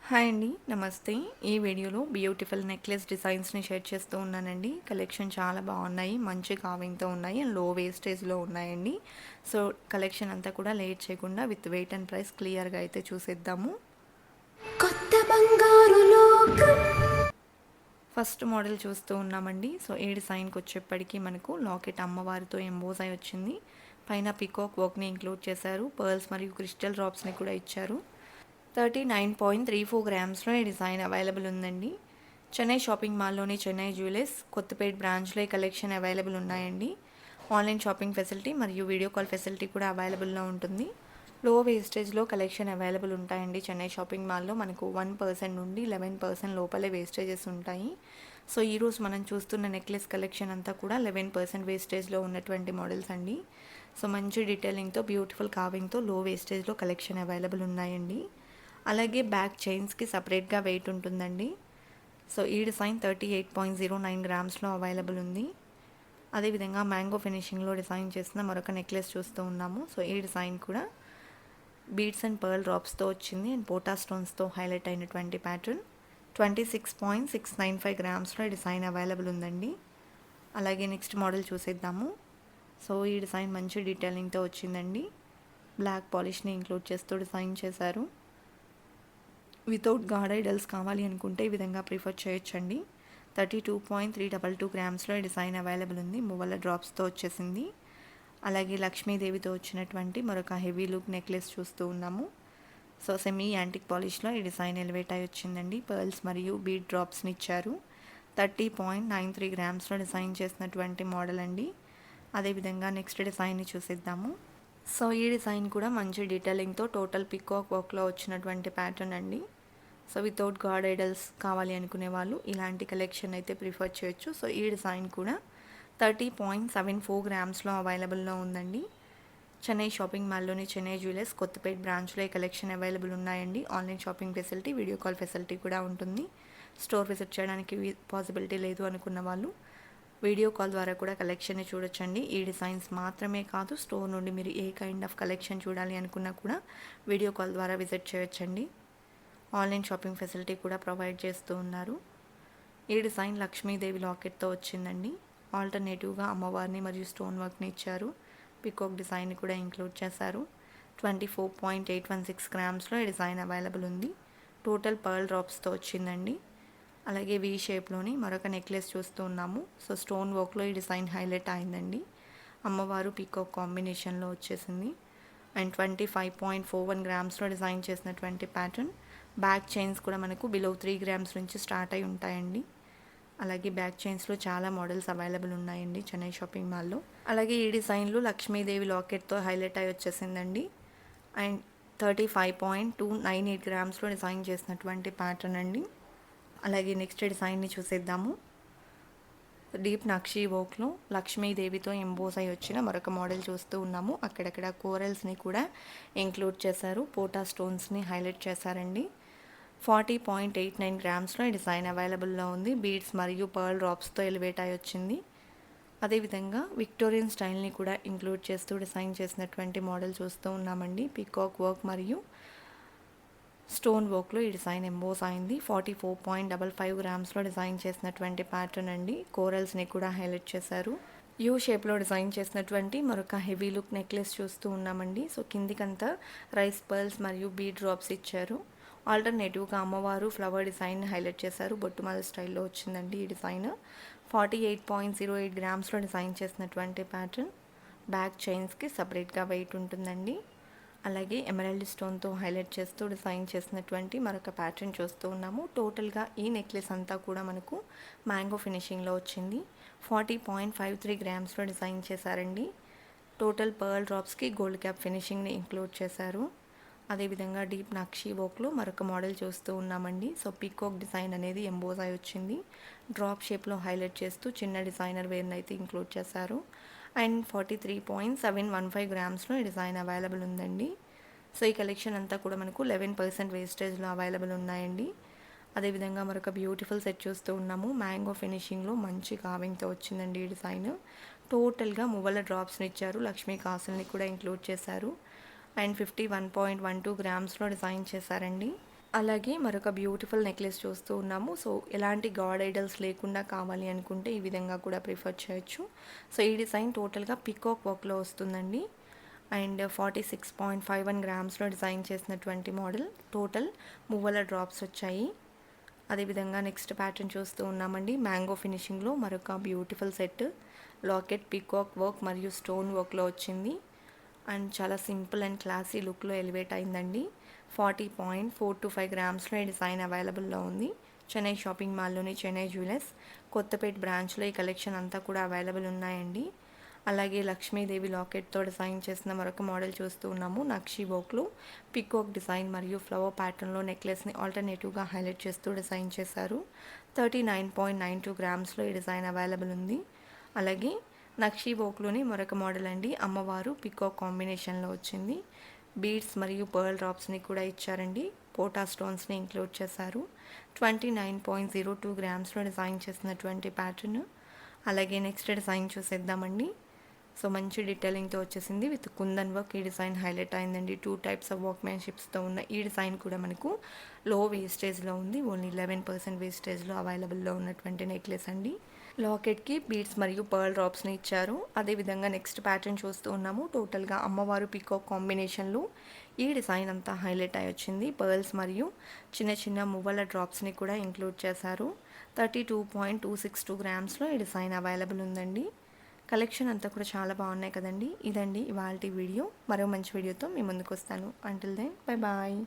Hi అండి. నమస్తే. ఈ వీడియోలో బ్యూటిఫుల్ నెక్లెస్ డిజైన్స్‌ని షేర్ చేస్తూ ఉన్నానండి. కలెక్షన్ చాలా బాగున్నాయి. మంచి కార్వింగ్‌తో ఉన్నాయి అండ్ లో వేస్టేజ్‌లో ఉన్నాయండి. సో, కలెక్షన్ అంతా కూడా లేట్ చేయకుండా విత్ వెయిట్ అండ్ ప్రైస్ క్లియర్‌గా అయితే చూసేద్దాము. కొత్త బంగారు లోకం. ఫస్ట్ మోడల్ చూస్తూ ఉన్నామండి. సో, ఈ డిజైన్‌కి వచ్చేప్పటికి మనకు లాకెట్ అమ్మవారితో ఎంబోస్ అయి వచ్చింది. పైన పికాక్ వర్క్‌ని ఇంక్లూడ్ చేశారు. పర్ల్స్ మరియు క్రిస్టల్ డ్రాప్స్‌ని కూడా ఇచ్చారు. 39.34 గ్రామ్స్లో ఈ డిజైన్ అవైలబుల్ ఉందండి. చెన్నై షాపింగ్ మాల్లోని చెన్నై జ్యువెలర్స్ కొత్తపేట్ బ్రాంచ్లో ఈ కలెక్షన్ అవైలబుల్ ఉన్నాయండి. ఆన్లైన్ షాపింగ్ ఫెసిలిటీ మరియు వీడియో కాల్ ఫెసిలిటీ కూడా అవైలబుల్లో ఉంటుంది. లో వేస్టేజ్లో కలెక్షన్ అవైలబుల్ ఉంటాయండి. చెన్నై షాపింగ్ మాల్లో మనకు 1% నుండి 11% లోపలే వేస్టేజెస్ ఉంటాయి. సో, ఈరోజు మనం చూస్తున్న నెక్లెస్ కలెక్షన్ అంతా కూడా 11% వేస్టేజ్లో ఉన్నటువంటి మోడల్స్ అండి. సో, మంచి డీటెయిలింగ్తో బ్యూటిఫుల్ కార్వింగ్తో లో వేస్టేజ్లో కలెక్షన్ అవైలబుల్ ఉన్నాయండి. అలాగే బ్యాక్ చైన్స్కి సపరేట్గా వెయిట్ ఉంటుందండి. సో, ఈ డిజైన్ 38.09 గ్రామ్స్లో అవైలబుల్ ఉంది. అదేవిధంగా మ్యాంగో ఫినిషింగ్లో డిజైన్ చేసిన మరొక నెక్లెస్ చూస్తూ ఉన్నాము. సో, ఈ డిజైన్ కూడా బీడ్స్ అండ్ పర్ల్ డ్రాప్స్తో వచ్చింది అండ్ పోటా స్టోన్స్తో హైలైట్ అయినటువంటి ప్యాటర్న్. 26.695 గ్రామ్స్లో ఈ డిజైన్ అవైలబుల్ ఉందండి. అలాగే నెక్స్ట్ మోడల్ చూసేద్దాము. సో, ఈ డిజైన్ మంచి డీటెయిలింగ్తో వచ్చిందండి. బ్లాక్ పాలిష్ని ఇంక్లూడ్ చేస్తూ డిజైన్ చేశారు. వితౌట్ గార్డ్ ఐడల్స్ కావాలి అనుకుంటే ఈ విధంగా ప్రిఫర్ చేయొచ్చండి. 32.322 గ్రామ్స్లో ఈ డిజైన్ అవైలబుల్ ఉంది. మువ్వల డ్రాప్స్తో వచ్చేసింది. అలాగే లక్ష్మీదేవితో వచ్చినటువంటి మరొక హెవీ లుక్ నెక్లెస్ చూస్తూ ఉన్నాము. సో, సెమీ యాంటిక్ పాలిష్లో ఈ డిజైన్ ఎలివేట్ అయి వచ్చిందండి. పర్ల్స్ మరియు బీడ్ డ్రాప్స్ని ఇచ్చారు. 30.93 గ్రామ్స్లో డిజైన్ చేసినటువంటి మోడల్ అండి. అదేవిధంగా నెక్స్ట్ డిజైన్ని చూసేద్దాము. సో, ఈ డిజైన్ కూడా మంచి డీటెయిలింగ్తో టోటల్ పికాక్ వర్క్లో వచ్చినటువంటి ప్యాటర్న్ అండి. సో, వితౌట్ గాడ్ ఐడల్స్ కావాలి అనుకునే వాళ్ళు ఇలాంటి కలెక్షన్ అయితే ప్రిఫర్ చేయొచ్చు. సో, ఈ డిజైన్ కూడా 30.74 గ్రామ్స్లో అవైలబుల్లో ఉందండి. చెన్నై షాపింగ్ మాల్లోని చెన్నై జ్యువెలర్స్ కొత్తపేట్ బ్రాంచ్లో ఈ కలెక్షన్ అవైలబుల్ ఉన్నాయండి. Online shopping facility, video call facility కూడా ఉంటుంది. స్టోర్ విజిట్ చేయడానికి పాసిబిలిటీ లేదు అనుకున్న వాళ్ళు వీడియో కాల్ ద్వారా కూడా కలెక్షన్ని చూడొచ్చండి. ఈ డిజైన్స్ మాత్రమే కాదు, స్టోర్ నుండి మీరు ఏ కైండ్ ఆఫ్ కలెక్షన్ చూడాలి అనుకున్నా కూడా వీడియో కాల్ ద్వారా విజిట్ చేయొచ్చండి. ఆన్లైన్ షాపింగ్ ఫెసిలిటీ కూడా ప్రొవైడ్ చేస్తూ ఉన్నారు. ఈ డిజైన్ లక్ష్మీదేవి లాకెట్తో వచ్చిందండి. ఆల్టర్నేటివ్గా అమ్మవారిని మరియు స్టోన్ వర్క్ని ఇచ్చారు. పికాక్ డిజైన్ని కూడా ఇంక్లూడ్ చేశారు. 24.816 గ్రామ్స్లో ఈ డిజైన్ అవైలబుల్ ఉంది. టోటల్ పర్ల్ డ్రాప్స్తో వచ్చిందండి. అలాగే వీ షేప్లోని మరొక నెక్లెస్ చూస్తూ ఉన్నాము. సో, స్టోన్ వర్క్లో ఈ డిజైన్ హైలైట్ అయిందండి. అమ్మవారు పికాక్ కాంబినేషన్లో వచ్చేసింది. అండ్ 25.41 గ్రామ్స్లో డిజైన్ చేసినటువంటి ప్యాటర్న్. బ్యాక్ చైన్స్ కూడా మనకు బిలో 3 గ్రామ్స్ నుంచి స్టార్ట్ అయి ఉంటాయండి. అలాగే బ్యాక్ చైన్స్లో చాలా మోడల్స్ అవైలబుల్ ఉన్నాయండి చెన్నై షాపింగ్ మాల్లో. అలాగే ఈ డిజైన్లో లక్ష్మీదేవి లాకెట్తో హైలైట్ అయి వచ్చేసిందండి. అండ్ 35.298 గ్రామ్స్లో డిజైన్ చేసినటువంటి ప్యాటర్న్ అండి. అలాగే నెక్స్ట్ డిజైన్ని చూసేద్దాము. డీప్ నక్షీ వర్క్లో లక్ష్మీదేవితో ఎంబోస్ అయి వచ్చిన మరొక మోడల్ చూస్తూ ఉన్నాము. అక్కడక్కడ కోరల్స్ని కూడా ఇంక్లూడ్ చేశారు. పోటా స్టోన్స్ని హైలైట్ చేశారండి. 40.89 గ్రామ్స్లో ఈ డిజైన్ అవైలబుల్లో ఉంది. బీడ్స్ మరియు పర్ల్ డ్రాప్స్తో ఎలివేట్ అయి వచ్చింది. అదేవిధంగా విక్టోరియన్ స్టైల్ని కూడా ఇంక్లూడ్ చేస్తూ డిజైన్ చేసినటువంటి మోడల్ చూస్తూ ఉన్నామండి. పికాక్ వర్క్ మరియు స్టోన్ వర్క్లో ఈ డిజైన్ ఎంబోస్ అయింది. 44.55 గ్రామ్స్లో డిజైన్ చేసినటువంటి ప్యాటర్న్ అండి. కోరల్స్ని కూడా హైలైట్ చేశారు. యూ షేప్లో డిజైన్ చేసినటువంటి మరొక హెవీ లుక్ నెక్లెస్ చూస్తూ ఉన్నామండి. సో, కిందికంతా రైస్ పర్ల్స్ మరియు బీడ్ డ్రాప్స్ ఇచ్చారు. ఆల్టర్నేటివ్గా అమ్మవారు ఫ్లవర్ డిజైన్ హైలైట్ చేశారు. బొట్టుమాల స్టైల్లో వచ్చిందండి ఈ డిజైన్. 48.08 గ్రామ్స్లో డిజైన్ చేసినటువంటి ప్యాటర్న్. బ్యాక్ చైన్స్కి సపరేట్గా వెయిట్ ఉంటుందండి. అలాగే ఎమరాల్డ్ స్టోన్తో హైలైట్ చేస్తూ డిజైన్ చేసినటువంటి మరొక ప్యాటర్న్ చూస్తూ ఉన్నాము. టోటల్గా ఈ నెక్లెస్ అంతా కూడా మనకు మ్యాంగో ఫినిషింగ్లో వచ్చింది. 40.53 గ్రామ్స్లో డిజైన్ చేశారండి. టోటల్ పర్ల్ డ్రాప్స్కి గోల్డ్ క్యాప్ ఫినిషింగ్ని ఇంక్లూడ్ చేశారు. అదేవిధంగా డీప్ నక్షీ వర్క్లో మరొక మోడల్ చూస్తూ ఉన్నామండి. సో, పీకాక్ డిజైన్ అనేది ఎంబోస్ అయి వచ్చింది. డ్రాప్ షేప్లో హైలైట్ చేస్తూ చిన్న డిజైనర్ వేర్ని అయితే ఇంక్లూడ్ చేశారు. అండ్ 43.715 గ్రామ్స్లో ఈ డిజైన్ అవైలబుల్ ఉందండి. సో, ఈ కలెక్షన్ అంతా కూడా మనకు 11% వేస్టేజ్లో అవైలబుల్ ఉన్నాయండి. అదేవిధంగా మరొక బ్యూటిఫుల్ సెట్ చూస్తూ ఉన్నాము. మ్యాంగో ఫినిషింగ్లో మంచి కార్వింగ్తో వచ్చిందండి ఈ డిజైన్. టోటల్గా మువ్వల డ్రాప్స్ని ఇచ్చారు. లక్ష్మీ కాసుల్ని కూడా ఇంక్లూడ్ చేశారు. అండ్ 51.12 గ్రామ్స్లో డిజైన్ చేశారండి. అలాగే మరొక బ్యూటిఫుల్ నెక్లెస్ చూస్తూ ఉన్నాము. సో ఎలాంటి గాడ్ ఐడల్స్ లేకుండా కావాలి అనుకుంటే ఈ విధంగా కూడా ప్రిఫర్ చేయొచ్చు. సో ఈ డిజైన్ టోటల్గా పికాక్ వర్క్లో వస్తుందండి. అండ్ 46.51 గ్రామ్స్లో డిజైన్ చేసినటువంటి మోడల్. టోటల్ మువ్వల డ్రాప్స్ వచ్చాయి. అదేవిధంగా నెక్స్ట్ ప్యాటర్న్ చూస్తూ ఉన్నామండి. మ్యాంగో ఫినిషింగ్లో మరొక beautiful set. Locket peacock work మరియు స్టోన్ వర్క్లో వచ్చింది. అండ్ చాలా సింపుల్ అండ్ క్లాసీ లుక్లో ఎలివేట్ అయిందండి. 40.425 గ్రామ్స్లో ఈ డిజైన్ అవైలబుల్లో ఉంది. చెన్నై షాపింగ్ మాల్లోని చెన్నై జ్యువెలర్స్ కొత్తపేట బ్రాంచ్లో ఈ కలెక్షన్ అంతా కూడా అవైలబుల్ ఉన్నాయండి. అలాగే లక్ష్మీదేవి లాకెట్తో డిజైన్ చేసిన మరొక మోడల్ చూస్తూ ఉన్నాము. నక్షి వర్క్లో పికాక్ డిజైన్ మరియు ఫ్లవర్ ప్యాటర్న్లో నెక్లెస్ని ఆల్టర్నేటివ్గా హైలైట్ చేస్తూ డిజైన్ చేశారు. 39.92 గ్రామ్స్లో ఈ డిజైన్ అవైలబుల్ ఉంది. అలాగే నక్షి వర్క్లోని మరొక మోడల్ అండి. అమ్మవారు పికాక్ కాంబినేషన్లో వచ్చింది. బీడ్స్ మరియు పర్ల్ డ్రాప్స్ని కూడా ఇచ్చారండి. పోటా స్టోన్స్ని ఇంక్లూడ్ చేశారు. 29.02 గ్రామ్స్లో డిజైన్ చేసినటువంటి ప్యాటర్న్. అలాగే నెక్స్ట్ డిజైన్ చూసేద్దామండి. సో మంచి డీటెయిలింగ్తో వచ్చేసింది విత్ కుందన్ వర్క్. ఈ డిజైన్ హైలైట్ అయిందండి. 2 టైప్స్ ఆఫ్ వర్క్మెన్షిప్స్తో ఉన్న ఈ డిజైన్ కూడా మనకు లో వేస్టేజ్లో ఉంది. ఓన్లీ 11% వేస్టేజ్లో అవైలబుల్లో ఉన్నటువంటి నెక్లెస్ అండి. లాకెట్కి బీడ్స్ మరియు పర్ల్ డ్రాప్స్ని ఇచ్చారు. అదేవిధంగా నెక్స్ట్ ప్యాటర్న్ చూస్తూ ఉన్నాము. టోటల్గా అమ్మవారు పికాక్ కాంబినేషన్లో ఈ డిజైన్ అంతా హైలైట్ అయి వచ్చింది. పర్ల్స్ మరియు చిన్న చిన్న మువ్వల డ్రాప్స్ని కూడా ఇంక్లూడ్ చేశారు. 32.262 గ్రామ్స్లో ఈ డిజైన్ అవైలబుల్ ఉందండి. కలెక్షన్ అంతా కూడా చాలా బాగున్నాయి కదండి. ఇదండి ఇవాల్టి వీడియో. మరో మంచి వీడియోతో మీ ముందుకు వస్తాను. Until then bye bye.